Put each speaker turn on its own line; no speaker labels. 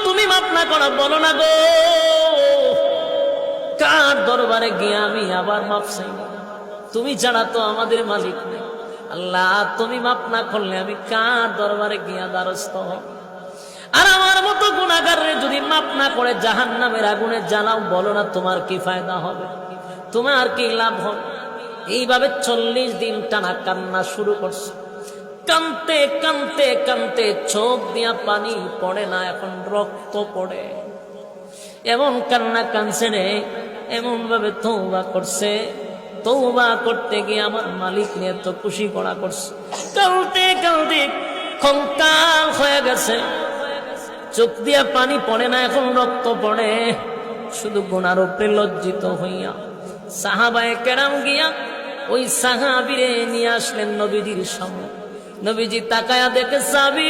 তুমি মাফ না করা বলো না গো, কার দরবারে গিয়ে আমি আবার মাফ চাই? তুমি ছাড়া তো আমাদের মালিক নেই। আল্লাহ তুমি মাফ না করলে আমি কার দরবারে গিয়া দ্বারস্থ হব? আর আমার মতো গুনাহগারে যদি মাফ না করে জাহান্নামের আগুনে জ্বালাও, বলো না তোমার কি ফায়দা হবে, তোমার কি লাভ হবে? এইভাবে 40 দিন টানা কান্না শুরু করছে। কানতে কানতে কানতে চোখ দিয়া পানি পড়ে না, এখন রক্ত পড়ে। এমন কান্না কানছে রে, এমন ভাবে তওবা করছে, তওবা করতে গিয়ে আমার মালিক নিয়ে তো খুশি করা করছে। কালতে কালতে কঙ্কাল হয়ে গেছে, চোখ দিয়া পানি পড়ে না, এখন রক্ত পড়ে। শুধু গুনার উপরে লজ্জিত হইয়া সাহাবায়ে কেরাম গিয়া ওই সাহাবীরে নিয়ে আসলেন নবীজির সামনে। নবীজি তাকায়া দেখে সাহাবী